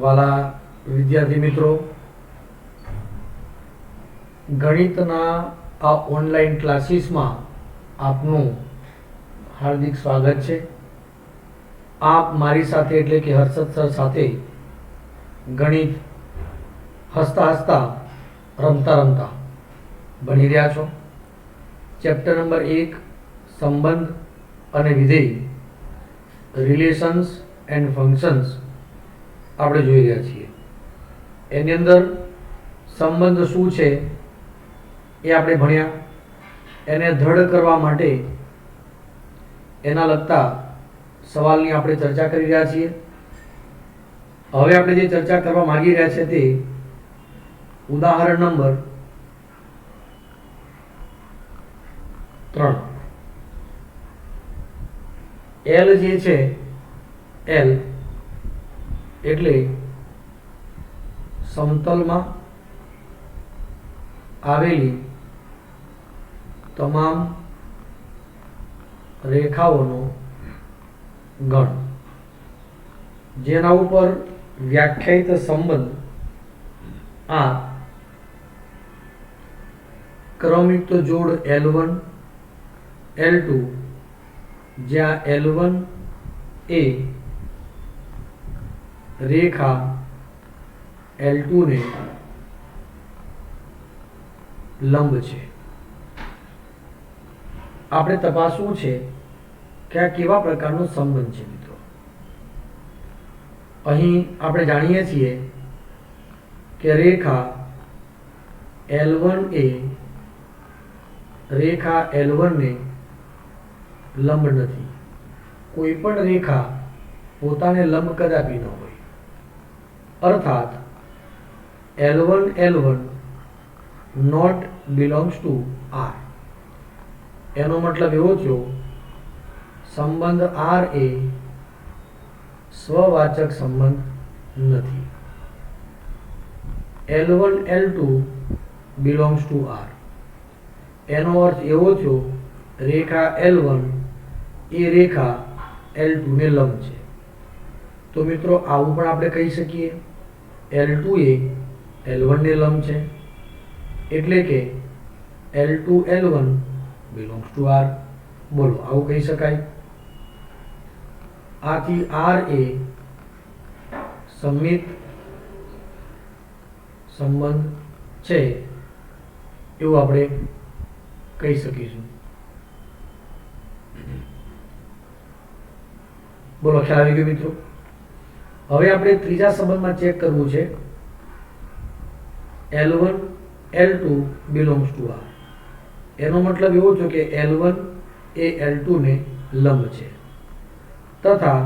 વાલા વિદ્યાર્થી મિત્રો, ગણિતના આ ઓનલાઈન ક્લાસીસમાં આપનું હાર્દિક સ્વાગત છે. આપ મારી સાથે એટલે કે હર્ષદ સર સાથે ગણિત હસતા હસતા રમતા રમતા ભણી રહ્યા છો. ચેપ્ટર નંબર 1 સંબંધ અને વિધેય રિલેશન્સ એન્ડ ફંક્શન્સ આપણે જોઈ રહ્યા છીએ. એની અંદર સંબંધ શું છે એ આપણે ભણ્યા. એને દ્રઢ કરવા માટે એના લગતા સવાલની આપણે ચર્ચા કરી રહ્યા છીએ. હવે આપણે જે ચર્ચા કરવા માંગી રહ્યા છે તે ઉદાહરણ નંબર 3. L જે છે L એટલે સમતલમાં આવેલી તમામ રેખાઓનો ગણ, જેના ઉપર વ્યાખ્યાયિત સંબંધ આ ક્રમયુક્ત જોડ L1 L2, જ્યાં L1 એ રેખા L2 ને લંબ છે. આપણે તપાસવું છે કે આ કેવા પ્રકારનો સંબંધ છે મિત્રો. અહીં આપણે જાણીએ છીએ કે રેખા L1 એ રેખા L1 ને લંબ નથી. કોઈ પણ રેખા પોતાને લંબ કદાપી ન હોય. અર્થાત L1 not belongs to R. એનો મતલબ એવો થયો સંબંધ R એ સ્વવાચક સંબંધ નથી. L1 L2 belongs to R. એનો અર્થ એવો થયો રેખા L1 એ રેખા L2 ને લંબ છે. તો મિત્રો આવું પણ આપણે કહી શકીએ L2 એ L1 ને લંબ છે, એટલે કે L2 L1 belongs to R. બોલો, આવું કહી શકાય. આથી R એ સમમિત સંબંધ છે એવું આપણે કહી શકીશું. બોલો, ખ્યાલ આવી ગયો મિત્રો. હવે આપણે ત્રીજા સંબંધમાં ચેક કરવું છે L1 L2 belongs to R. એનો મતલબ એવો છે કે L1 એ L2 ને લંબ છે તથા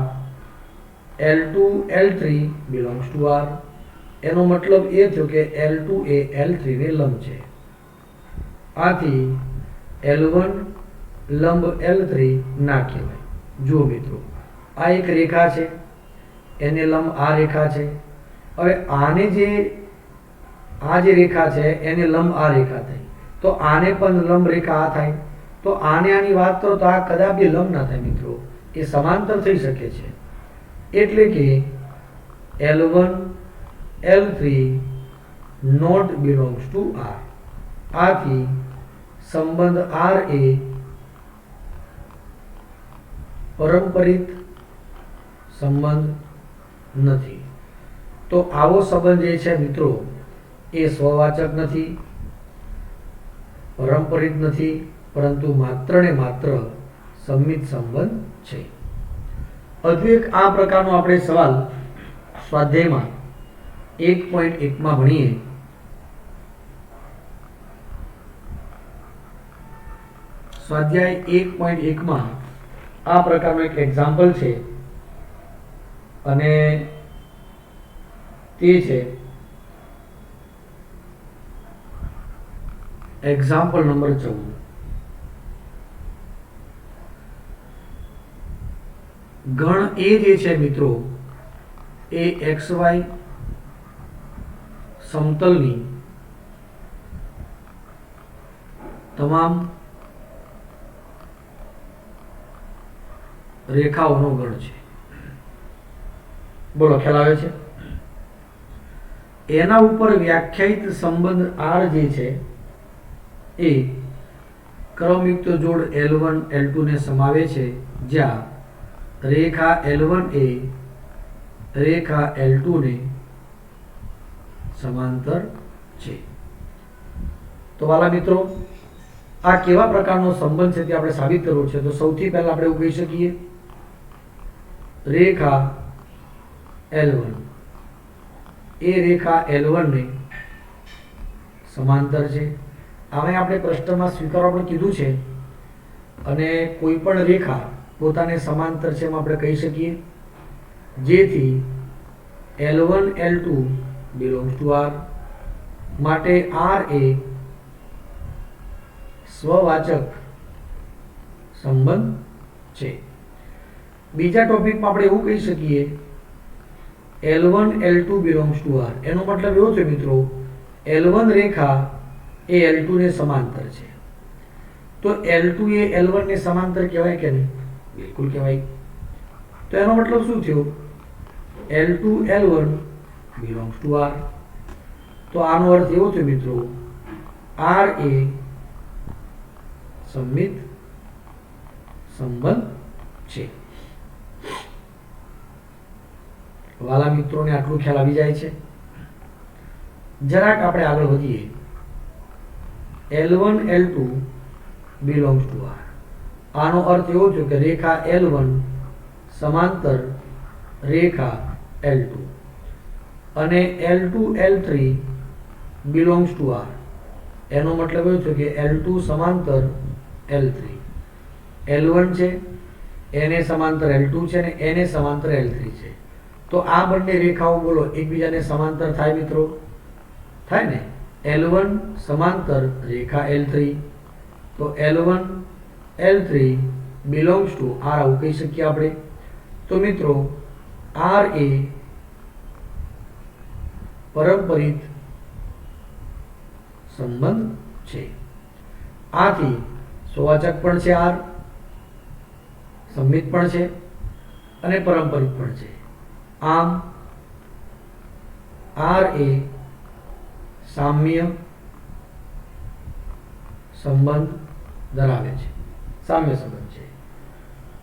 L2 L3 belongs to R. એનો મતલબ એ થયો કે L2 એ L3 ને લંબ છે. આથી L1 લંબ L3 ના કહેવાય. જુઓ મિત્રો, આ એક રેખા છે, એને લંબ આ રેખા છે. હવે આને આ જે રેખા છે એને લંબ આ રેખા થઈ, તો આને પણ લંબ રેખા આ થાય. તો આની વાત કરો તો આ કદાપી લંબ ના થાય મિત્રો, એ સમાંતર થઈ શકે છે. એટલે કે L1 L3 not belongs to R. આથી સંબંધ R એ પરંપરિત સંબંધ નથી. તો આવો સંબંધ જે છે મિત્રો એ સ્વવાચક નથી, પરંપરિત નથી, પરંતુ માત્ર ને માત્ર સંમિત સંબંધ છે. હજુ એક આ પ્રકારનો આપણે સવાલ સ્વાધ્યાયમાં 1.1 માં ભણીએ. સ્વાધ્યાય 1.1 માં આ પ્રકારનો એક એક્ઝામ્પલ છે અને તે છે એક્ઝામ્પલ નંબર 14. ગણ એ જે છે મિત્રો એ XY સમતલની તમામ રેખાઓનો ગણ છે. બોલો, ખ્યાલ આવે છે? એના ઉપર વ્યાખ્યાયિત સંબંધ R જે છે એ ક્રમયુક્ત જોડ L1 L2 ને સમાવે છે, જ્યાં રેખા L1 એ રેખા L2 ને સમાંતર છે. તો વાલા મિત્રો, આ કેવા પ્રકારનો સંબંધ છે તે આપણે સાબિત કરવો છે. તો સૌથી પહેલા આપણે એવું કહી શકીએ, રેખા L1 એ રેખા L1 ને સમાંતર છે. આમે આપણે પ્રશ્નમાં સ્વીકારવા પણ કીધું છે, અને કોઈ પણ રેખા પોતાને સમાંતર છે એમ આપણે કહી શકીએ, જેથી L1 L2 belongs to R. માટે R એ સ્વવાચક સંબંધ છે. બીજા ટોપિકમાં આપણે એવું કહી શકીએ, L1 L2 belongs to R. એનો મતલબ એવો છે મિત્રો, L1 રેખા એ L2 ને સમાંતર છે. તો L2 એ L1 ને સમાંતર કહેવાય કે નહીં? બિલકુલ કહેવાય. તો એનો મતલબ શું થયો? L2 L1 belongs to R. તો આનો અર્થ એવો છે મિત્રો, R એ સમમિત સંબંધ છે. વાલા મિત્રોને આટલું ખ્યાલ આવી જાય છે. જરાક આપણે આગળ વધીએ. L1 L2 belongs to R. આનો અર્થ એવો છે કે રેખા L1 સમાંતર રેખા L2 અને L2 L3 belongs to R. એનો મતલબ એવો છે કે L2 સમાંતર L3, L1 છે એને સમાંતર L2 છે અને એને સમાંતર L3 છે. તો આ બંને રેખાઓ બોલો એકબીજાને સમાંતર થાય મિત્રો? થાય ને. L1 સમાંતર રેખા L3, તો L1 L3 belongs to R આવું કહી શકીએ આપણે. તો મિત્રો R એ પરંપરિત સંબંધ છે. આથી સ્વવાચક પણ છે R, સંમિત પણ છે અને પરંપરિત પણ છે. આમ R એ સામ્ય સંબંધ ધરાવે છે, સામ્ય સંબંધ છે.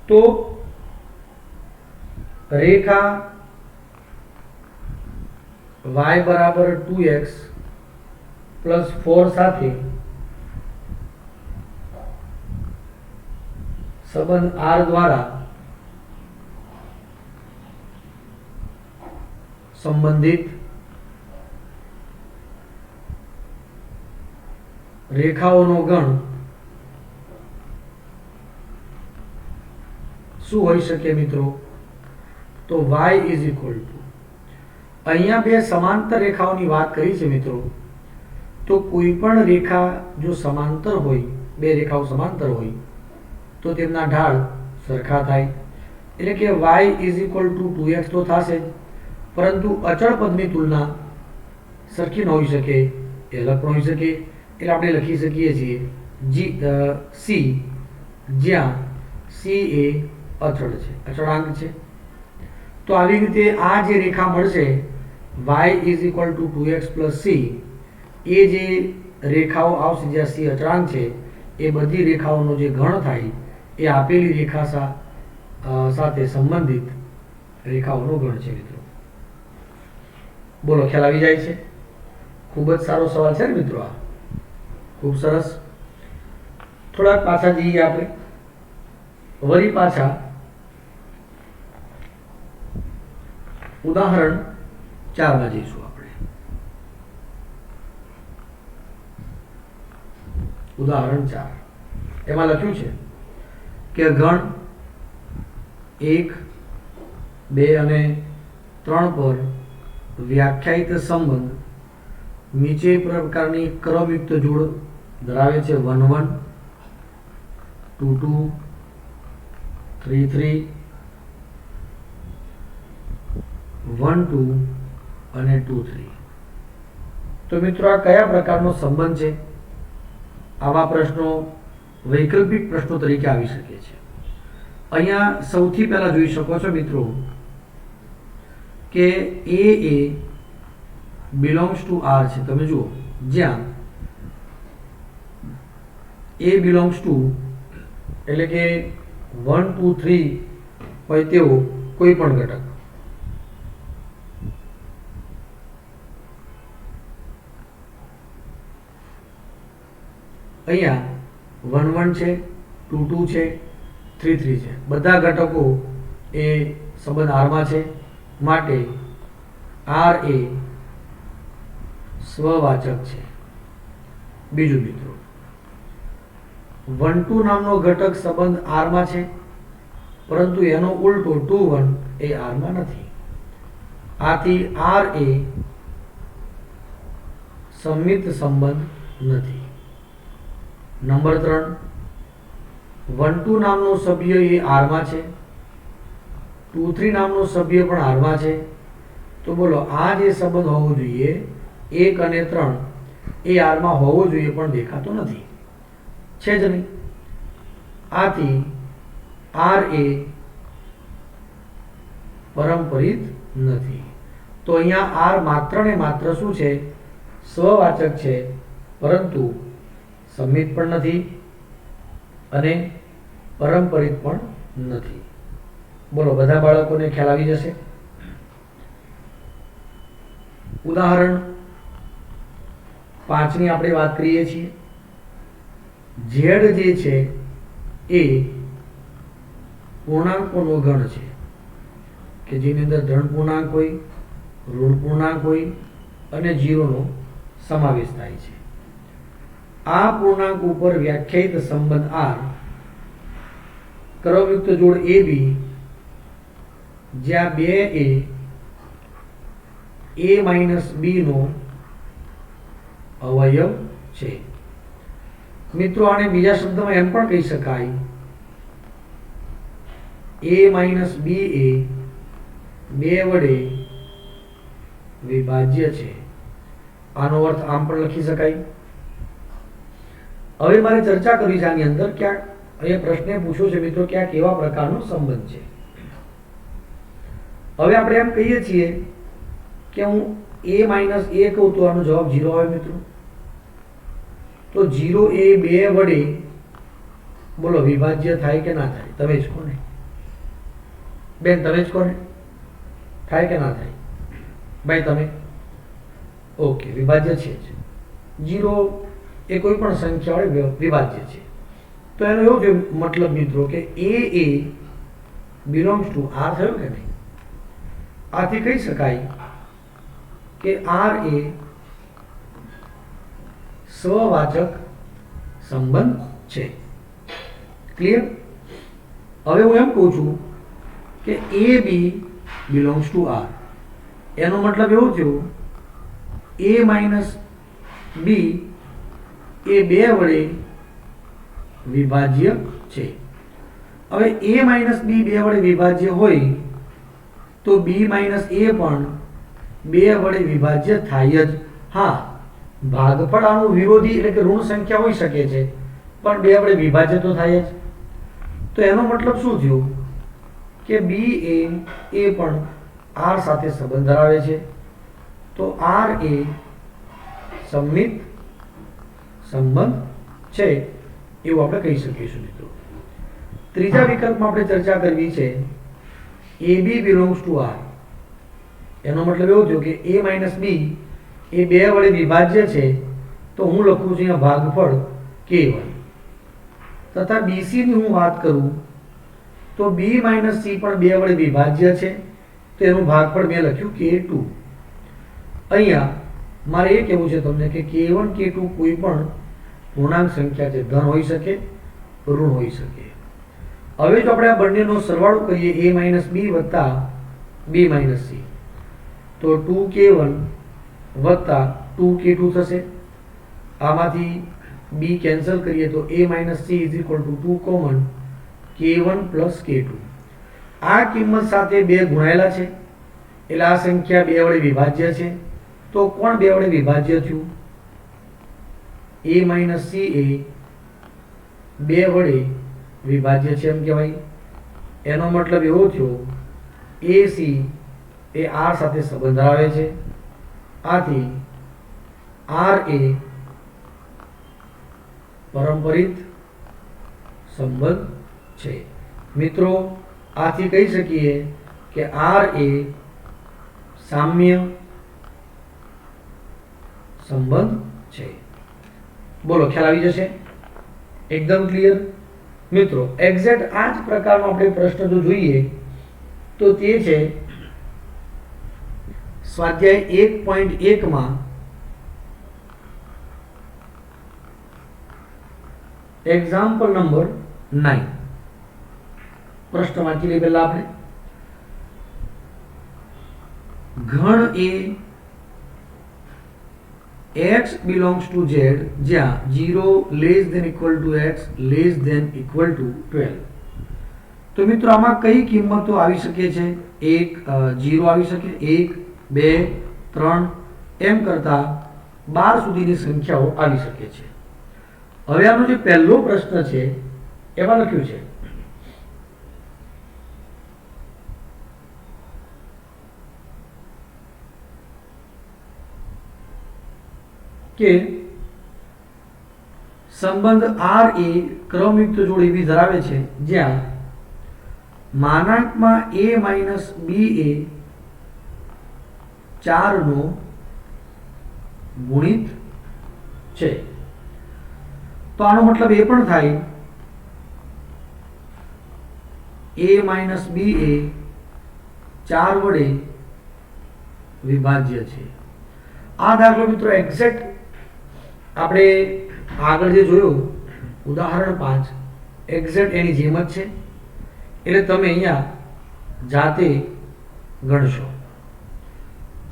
તો રેખા y બરાબર 2x પ્લસ 4 સાથે સંબંધ R દ્વારા સંબંધિત રેખાઓનો ગણ શું હોઈ શકે મિત્રો? તો y ઇઝ ઇક્વલ ટુ, અહીંયા બે સમાંતર રેખાઓની વાત કરી છે મિત્રો. તો કોઈ પણ રેખા જો સમાંતર હોય, બે રેખાઓ સમાંતર હોય, તો તેમના ઢાળ સરખા થાય. એટલે કે y is equal to 2x તો થશે જ, પરંતુ અચળ પદની તુલના સરખી ન હોઈ શકે, એ અલગ પણ હોઈ શકે. એટલે આપણે લખી શકીએ છીએ C, જ્યાં C એ અચળ છે, અચળાંક છે. તો આવી રીતે આ જે રેખા મળશે y is equal to 2x plus c, એ જે રેખાઓ આવશે જ્યાં c અચળાંક છે, એ બધી રેખાઓનો જે ગણ થાય એ આપેલી રેખા સાથે સંબંધિત રેખાઓનો ગણ છે મિત્રો. બોલો, ખ્યાલ આવી જાય છે? ખૂબ જ સારો સવાલ છે ને મિત્રો, આ ખૂબ સરસ. થોડાક પાછા જઈએ આપણે, વળી પાછા ઉદાહરણ 4 માં જઈશું આપણે. ઉદાહરણ 4 એમાં લખ્યું છે કે ગણ 1, 2 અને 3 પર વ્યાખ્યાયિત સંબંધ નીચે પ્રકારની ક્રમયુક્ત જોડ ધરાવે છે. 1 1, 2 2, 3 3, 1 2 અને 2 3. તો મિત્રો આ કયા પ્રકારનો સંબંધ છે? આવા પ્રશ્નો વૈકલ્પિક પ્રશ્નો તરીકે આવી શકે છે. અહીંયા સૌથી પહેલા જોઈ શકો છો મિત્રો કે a એ બિલોંગ્સ ટુ આર છે, તમે જુઓ જ્યાં એ બિલોંગ્સ ટુ એટલે કે 1 2 3 હોય તેવો કોઈ પણ ઘટક, અહીંયા 1 1 છે, 2 2 છે, 3 3 છે, બધા ઘટકો એ સંબંધ આરમાં છે, માટે આર એ સ્વવાચક છે. બીજું મિત્રો 1 2 નામનો ઘટક સંબંધ આરમાં છે, પરંતુ એનો ઉલટો 2 1 એ આરમાં નથી. આથી આર એ સંમિત સંબંધ નથી. નંબર 3, 1 2 નામનો સભ્ય એ આરમાં છે, 2 3 નામનો સભ્ય પણ આરમાં છે. તો બોલો આ જે સંબંધ હોવો જોઈએ 1 અને 3 એ આરમાં હોવો જોઈએ, પણ દેખાતો નથી, છે જ નહીં. આથી આર એ પરંપરિત નથી. તો અહીંયા આર માત્ર ને માત્ર શું છે? સ્વવાચક છે, પરંતુ સંમિત પણ નથી અને પરંપરિત પણ નથી. બોલો બધા બાળકોને ખ્યાલ આવી જશે. ઉદાહરણ 5 ની આપણે વાત કરીએ છીએ. ઝેડ જે છે એ પૂર્ણાંકોનો ગણ છે કે જેની અંદર ધન પૂર્ણાંક હોય, ઋણ પૂર્ણાંક હોય અને 0 નો સમાવેશ થાય છે. આ પૂર્ણાંક ઉપર વ્યાખ્યાયિત સંબંધ આર કર્વયુક્ત જોડ AB જ્યાં 2 a b નો અવયવ છે. મિત્રો આને બીજા શબ્દમાં એમ પણ કહી શકાય a b એ 2 વડે વિભાજ્ય છે. આનો અર્થ આમ પણ લખી શકાય. હવે મારે ચર્ચા કરવી છે આની અંદર ક્યાંક અહીંયા પ્રશ્ન પૂછ્યો છે મિત્રો કે આ કેવા પ્રકારનો સંબંધ છે. હવે આપણે એમ કહીએ છીએ કે હું a કહું તો આનો જવાબ 0 આવે મિત્રો. તો 0 એ 2 વડે બોલો વિભાજ્ય થાય કે ના થાય? તમે જ કોને બેન, તમે જ કોને થાય કે ના થાય? ભાઈ તમે. ઓકે, વિભાજ્ય છે જ. 0 એ કોઈ પણ સંખ્યા વડે વિભાજ્ય છે. તો એનો એવો કે મતલબ મિત્રો કે a બિલોંગ્સ ટુ આર થયો કે નહીં? આથી કહી શકાય કે આર એ સ્વવાચક સંબંધ છે. ક્લિયર? હવે હું એમ કહું છું કે AB બિલોંગ્સ ટુ આર. એનો મતલબ એવો થયો a b એ 2 વડે વિભાજ્ય છે. હવે a b 2 વડે વિભાજ્ય હોય તો b a પણ 2 વડે વિભાજ્ય થાય જ. હા, ભાગફળ આનું વિરોધી એટલે કે ઋણ સંખ્યા હોઈ શકે છે, પણ 2 વડે વિભાજ્ય તો થાય જ. તો એનો મતલબ શું થયો કે b એ પણ r સાથે સંબંધ ધરાવે છે. તો r એ સંમિત સંબંધ છે એવું આપણે કહી શકીશું મિત્રો. ત્રીજા વિકલ્પમાં આપણે ચર્ચા કરવી છે AB બિલોંગ્સ ટુ R. એનો મતલબ એવો થયો કે a b એ 2 વડે વિભાજ્ય છે, તો હું લખું છું અહીંયા ભાગફળ k1. તથા BC ની હું વાત કરું તો b c પણ 2 વડે વિભાજ્ય છે, તો એનું ભાગફળ મેં લખ્યું k2. અહીંયા મારે એ કહેવું છે તમને કે k1 k2 કોઈ પણ પૂર્ણાંક સંખ્યા છે, ધન હોઈ શકે, ઋણ હોઈ શકે. હવે જો આપણે આ બંનેનો સરવાળો કરીએ a b વત્તા b c તો 2k1 વત્તા 2k2 થશે. આમાંથી b કેન્સલ કરીએ તો a c is equal to 2 common k1 plus k2. આ કિંમત સાથે 2 ગુણાયેલા છે એટલે આ સંખ્યા 2 વડે વિભાજ્ય છે. તો કોણ 2 વડે વિભાજ્ય થયું? a c એ 2 વડે વિભાજ્ય છે એમ કહેવાય. એનો મતલબ એવો થયો AC એ R સાથે સંબંધ ધરાવે છે, આથી આર એ પરંપરિત સંબંધ છે। મિત્રો આથી કહી શકીએ કે આર એ સામ્ય સંબંધ છે। બોલો, ખ્યાલ આવી જશે? એકદમ ક્લિયર? મિત્રો એક્ઝેક્ટ આ જ પ્રકારનો આપણે પ્રશ્ન જો જોઈએ તો તે છે સ્વાધ્યાય 1.1 માં એક્ઝામ્પલ નંબર 9। પ્રશ્ન વાંચી લઈએ પહેલા આપણે। ઘણ એ x belongs to z જ્યાં 0 less than equal to x less than equal to 12। તો મિત્રો આમાં કઈ કિંમતો આવી શકે છે? 0 આવી શકે, 1, 2, 3 એમ કરતા 12 સુધીની સંખ્યાઓ આવી શકે છે। હવે આનો જે પહેલો પ્રશ્ન છે એમાં લખ્યું છે કે સંબંધ આર એ ક્રમયુક્ત જોડી એવી ધરાવે છે જ્યાં માનાંકમાં a માઇનસ બી એ 4 નો ગુણિત છે। તો આનો મતલબ એ પણ થાય a માઇનસ બી એ 4 વડે વિભાજ્ય છે। આ દાખલો મિત્રો એક્ઝેક્ટ આપણે આગળ જે જોયું ઉદાહરણ 5 એક્ઝેક્ટ એની જેમ જ છે, એટલે તમે અહીંયા જાતે ગણશો।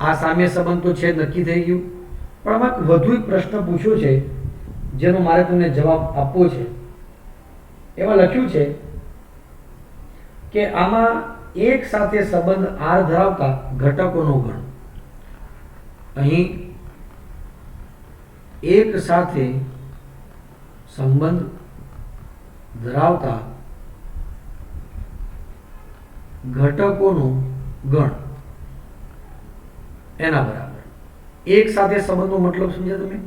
આ સામ્ય સંબંધ તો છે, નક્કી થઈ ગયું, પણ આમાં વધુ એક પ્રશ્ન પૂછ્યો છે જેનો મારે તમને જવાબ આપવો છે। એમાં લખ્યું છે કે આમાં એક સાથે સંબંધ આર ધરાવતા ઘટકોનો ગણ। અહીં એક સાથે સંબંધ ધરાવતા ઘટકોનો ગણ એના બરાબર। એક સાથે સંબંધનો મતલબ સમજ્યા તમે?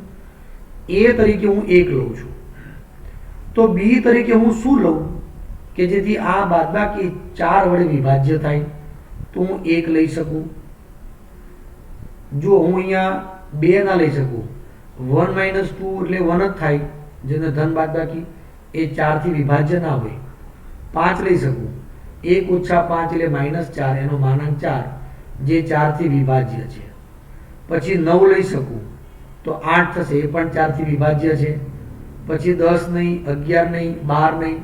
એ તરીકે હું 1 લઉં છું, તો બી તરીકે હું શું લઉં કે જેથી આ બાદબાકી 4 વડે વિભાજ્ય થાય? તો હું 1 લઈ શકું। જો હું અહીંયા 2 ના લઈ શકું, 1 માઇનસ 2 એટલે 1 જ થાય, જેને ધન બાદબાકી એ 4 થી વિભાજ્ય ના હોય। 5 લઈ શકું, 1 ઓછા 5 એટલે -4, એનો માનાંક 4 જે 4 થી વિભાજ્ય છે। પછી 9 લઈ શકું તો 8 થશે, એ પણ 4 થી વિભાજ્ય છે। પછી 10 નહીં, 11 નહીં, 12 નહીં,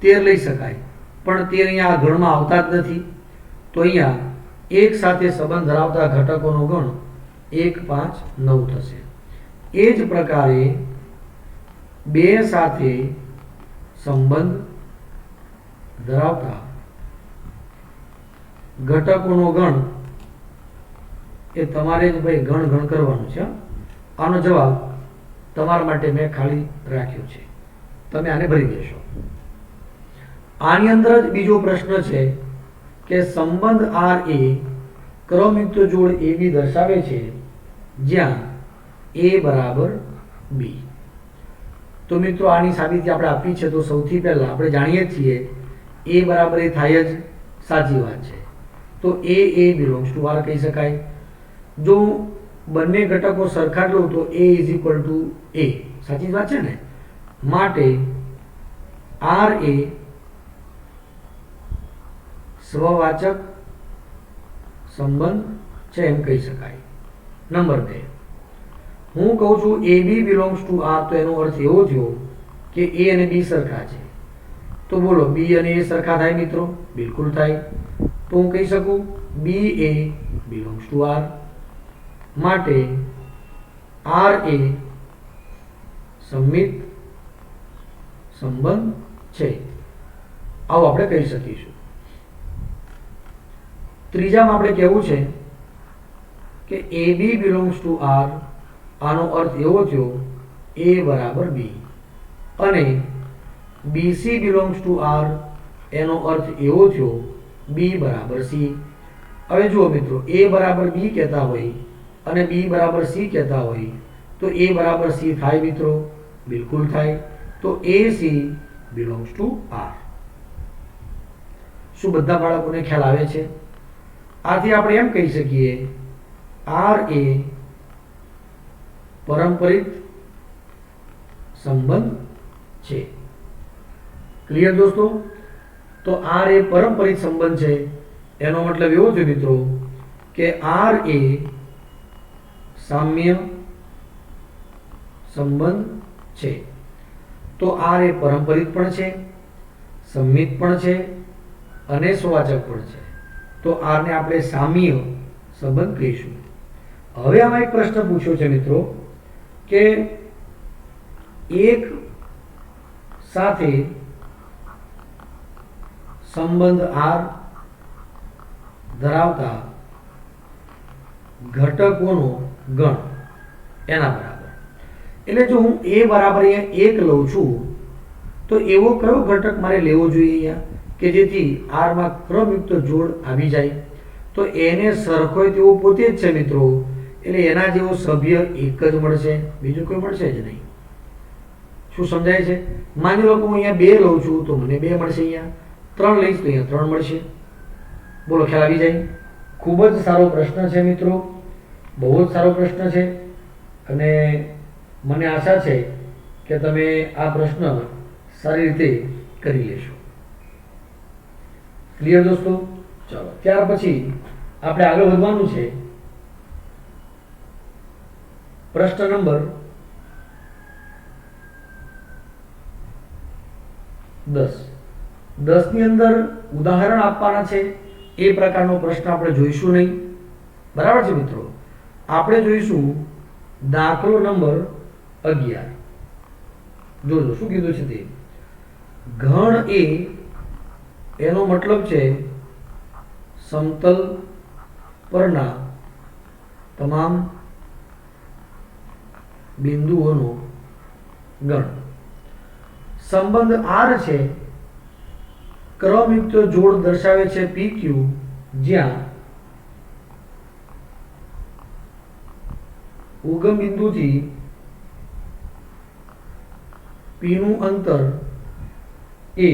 13 લઈ શકાય, પણ 13 અહીંયા આ ગણમાં આવતા જ નથી। તો અહીંયા એક સાથે સંબંધ ધરાવતા ઘટકોનો ગણ 1, 5, 9 થશે। એ જ પ્રકારે 2 સાથે સંબંધ ધરાવતા ઘટકોનો ગણ એ તમારે જ ભાઈ ગણ કરવાનું છે। આનો જવાબ તમારા માટે મેં ખાલી રાખ્યો છે, તમે આને ભરી દેશો। આની અંદર જ બીજો પ્રશ્ન છે કે સંબંધ આર એ ક્રમયુક્ત જોડ એવી દર્શાવે છે જ્યાં a બરાબર b। તો મિત્રો આની સાબિતી આપણે આપી છે, તો સૌથી પહેલા આપણે જાણીએ છીએ a બરાબર એ થાય જ, સાચી વાત છે। તો a બિલોંગ્સ ટુ r કહી શકાય। જો બંને ઘટકો સરખા લઉં તો a is equal to a, સાચી વાત છે ને? માટે r એ સ્વવાચક સંબંધ છે એમ કહી શકાય। નંબર 2, હું કહું છું AB belongs to R, તો એનો અર્થ એવો થયો કે A અને B સરખા છે। તો બોલો B અને A સરખા થાય મિત્રો? બિલકુલ થાય। તો હું કહી શકું BA belongs to R, માટે R એ સંમિત સંબંધ છે, આવું આપણે કહી શકીશું। ત્રીજામાં આપણે કહેવું છે કે AB belongs to R, આનો અર્થ એવો થયો A બરાબર B, અને BC belongs to R, એનો અર્થ એવો થયો B બરાબર C। હવે જુઓ મિત્રો, A બરાબર B કહેતા હોય અને બી બરાબર સી કહેતા હોય તો એ બરાબર સી થાય મિત્રો? બિલકુલ થાય. તો A C belongs to R. શું બધા બાળકોને ખ્યાલ આવે છે? આથી આપણે એમ કહી શકીએ આર એ પારંપરિક સંબંધ છે. ક્લિયર દોસ્તો? તો આર એ પારંપરિક સંબંધ છે એનો મતલબ એવો છે મિત્રો કે આર એ સામ્ય સંબંધ છે. તો આર એ પારંપરિક પણ છે, સંમિત પણ છે અને સ્વાચક પણ છે. તો આર ને આપણે સામ્ય સંબંધ કહીશું. હવે આમાં એક પ્રશ્ન પૂછ્યો છે મિત્રો કે એક સાથે સંબંધ આર ધરાવતા ઘટકોનો ગણ એના બરાબર. એટલે જો હું એ બરાબર અહીંયા 1 લઉં છું તો એવો કયો ઘટક મારે લેવો જોઈએ અહીંયા કે જેથી આરમાં ક્રમયુક્ત જોડ આવી જાય? તો એને સરખો તેવો પોતે જ છે મિત્રો, એટલે એના જેવો સભ્ય એક જ મળશે, બીજું કોઈ મળશે જ નહીં. શું સમજાય છે? માની લો કે હું અહીંયા 2 લઉં છું તો મને 2 મળશે, અહીંયા 3 લઈશ તો અહીંયા 3 મળશે. બોલો, ખ્યાલ આવી જાય? ખૂબ જ સારો પ્રશ્ન છે મિત્રો, બહુ જ સારો પ્રશ્ન છે અને મને આશા છે કે તમે આ પ્રશ્ન સારી રીતે કરી લેશો. ક્લિયર દોસ્તો? ચાલો, ત્યાર પછી આપણે આગળ વધવાનું છે. પ્રશ્ન નંબર 10 ની અંદર ઉદાહરણ આપવાના છે. એ પ્રકારનો પ્રશ્ન આપણે જોઈશું નહીં. બરાબર છે મિત્રો? આપણે જોઈશું દાખલો નંબર 11. જોજો શું કીધું છે તે. ઘણ એ એનો મતલબ છે સમતલ પરના તમામ બિંદુઓનો ગણ. સંબંધ આર છે ક્રમયુક્ત જોડ દર્શાવે છે PQ, જ્યાં ઉગમ બિંદુથી P નું અંતર એ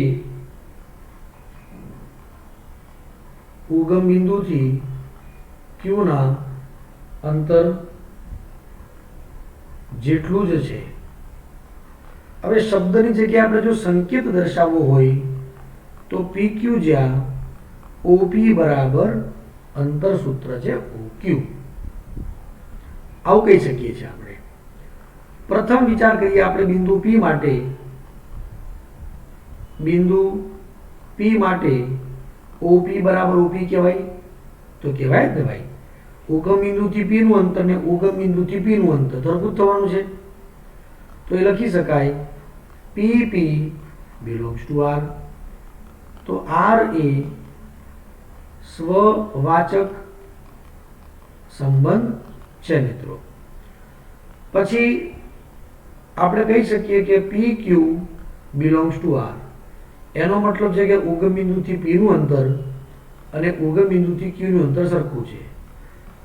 ઉગમ બિંદુથી Q ના અંતર જેટલું જ છે. હવે શબ્દની જગ્યાએ આપણે જો સંકેત દર્શાવવો હોય તો PQ જ્યાં OP બરાબર અંતર સૂત્ર છે OQ, આવું કહી શકીએ છીએ આપણે. પ્રથમ વિચાર કરીએ આપણે બિંદુ P માટે. બિંદુ P માટે OP બરાબર OP કહેવાય? તો કહેવાય જ ને ભાઈ. ઉગમ બિંદુથી P નું અંતર ને ઉગમ બિંદુથી P નું અંતર સરખું થવાનું છે. તો એ લખી શકાય PP belongs to R. તો R એ સ્વવાચક સંબંધ છે મિત્રો. પછી આપણે કહી શકીએ કે PQ belongs to R. એનો મતલબ છે કે ઉગમ બિંદુથી P નું અંતર અને ઉગમ બિંદુથી Q નું અંતર સરખું છે.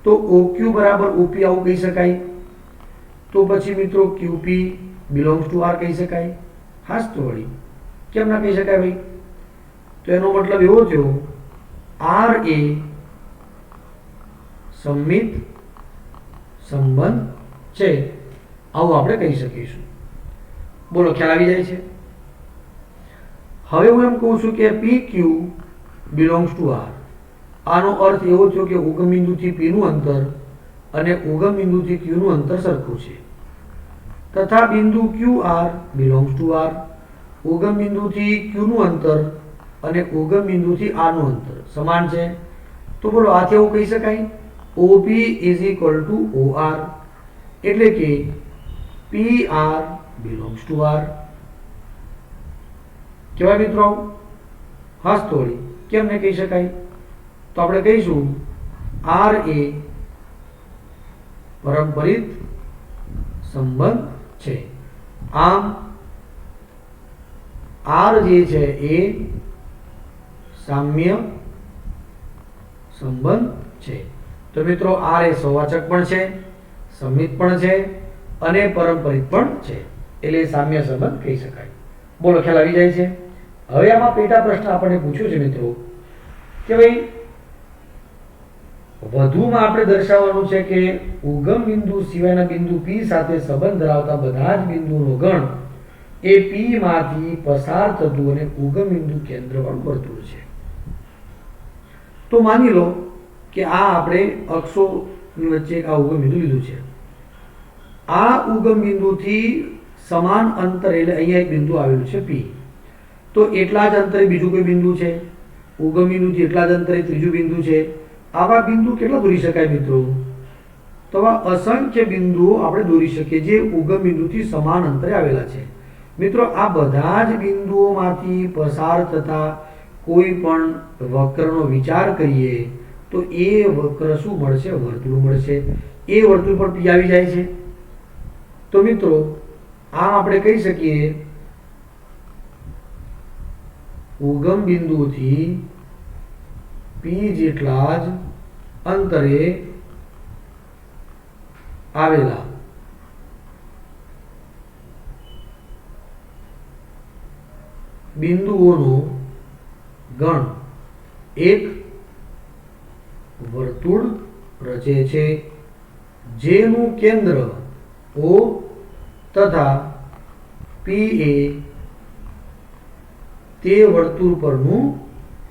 તો OQ બરાબર OP આવું કહી શકાય. તો પછી મિત્રો QP belongs to R કહી શકાય. હાસ તો વળી કેમ ના કહી શકાય ભાઈ? તો એનો મતલબ એવો થયો R એ સંમિત સંબંધ છે, આવું આપણે કહી શકીશું. બોલો, ખ્યાલ આવી જાય છે? હવે હું એમ કહું છું કે PQ belongs to R. આનો અર્થ એવો થયો કે ઉગમ બિંદુથી P નું અંતર અને ઉગમ બિંદુથી Q નું અંતર સરખું છે. તથા બિંદુ QR belongs to R. ઉગમ બિંદુથી Q નું અંતર અને ઉગમ બિંદુથી R નું અંતર સમાન છે. તો બોલો, આથી એવું કહી શકાય OP is equal to OR, એટલે કે PR belongs to R. કેવાય મિત્રો? હાસ તો વળી કેમ ને કહી શકાય? તો આપણે કહીશું R એ પારંપરિક સંબંધ છે. આમ R જે છે એ સામ્ય સંબંધ છે. તો મિત્રો આર એ સ્વવાચક પણ છે, સંમિત પણ છે અને પરંપરિત પણ છે, એટલે સામ્ય સંબંધ કહી શકાય. બોલો, ખ્યાલ આવી જાય છે? હવે આમાં પેટા પ્રશ્ન આપણને પૂછ્યો છે મિત્રો કે ભાઈ વધુમાં આપણે દર્શાવવાનું છે કે ઉગમ બિંદુ સિવાયના બિંદુ P સાથે સંબંધ ધરાવતા બધા જ બિંદુનો ગણ એ P માંથી પસાર થતું અને ઉગમ બિંદુ કેન્દ્રવાળું વર્તુળ છે. તો માની લો કે આ આપણે અક્ષોની વચ્ચે આ ઉગમ બિંદુ લીધું છે. આ ઉગમ બિંદુથી સમાન અંતર એટલે અહીંયા એક બિંદુ આવેલું છે P. તો એટલા જ અંતરે બીજું કોઈ બિંદુ છે, ઉગમ બિંદુથી એટલા જ અંતરે ત્રીજું બિંદુ છે. આવા બિંદુ કેટલા દોરી શકાય મિત્રો? તો આવા અસંખ્ય બિંદુઓ આપણે દોરી શકીએ જે ઉગમ બિંદુથી સમાન અંતરે આવેલા છે. મિત્રો આ બધા જ બિંદુઓમાંથી પસાર થતા કોઈ પણ વક્રનો વિચાર કરીએ તો એ વક્ર શું મળશે? વર્તુળ મળશે. એ વર્તુળ પર P આવી જાય છે. તો મિત્રો આમ આપણે કહી શકીએ ઉગમ બિંદુથી P જેટલા જ અંતરે આવેલા બિંદુઓનો ગણ એક વર્તુળ રચે છે જેનું કેન્દ્ર O તથા P એ તે વર્તુળ પરનું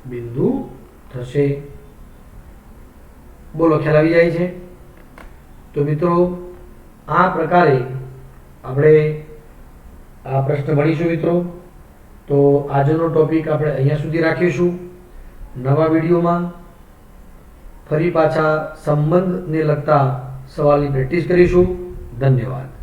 બિંદુ થશે. બોલો, ખ્યાલ આવી જાય છે? તો મિત્રો આ પ્રકારે આપણે આ પ્રશ્ન ભણીશું મિત્રો. તો આજનો ટોપિક આપણે અહીંયા સુધી રાખીશું. નવા વિડીયોમાં ફરી પાછા સંબંધને લગતા સવાલની પ્રેક્ટિસ કરીશું. ધન્યવાદ.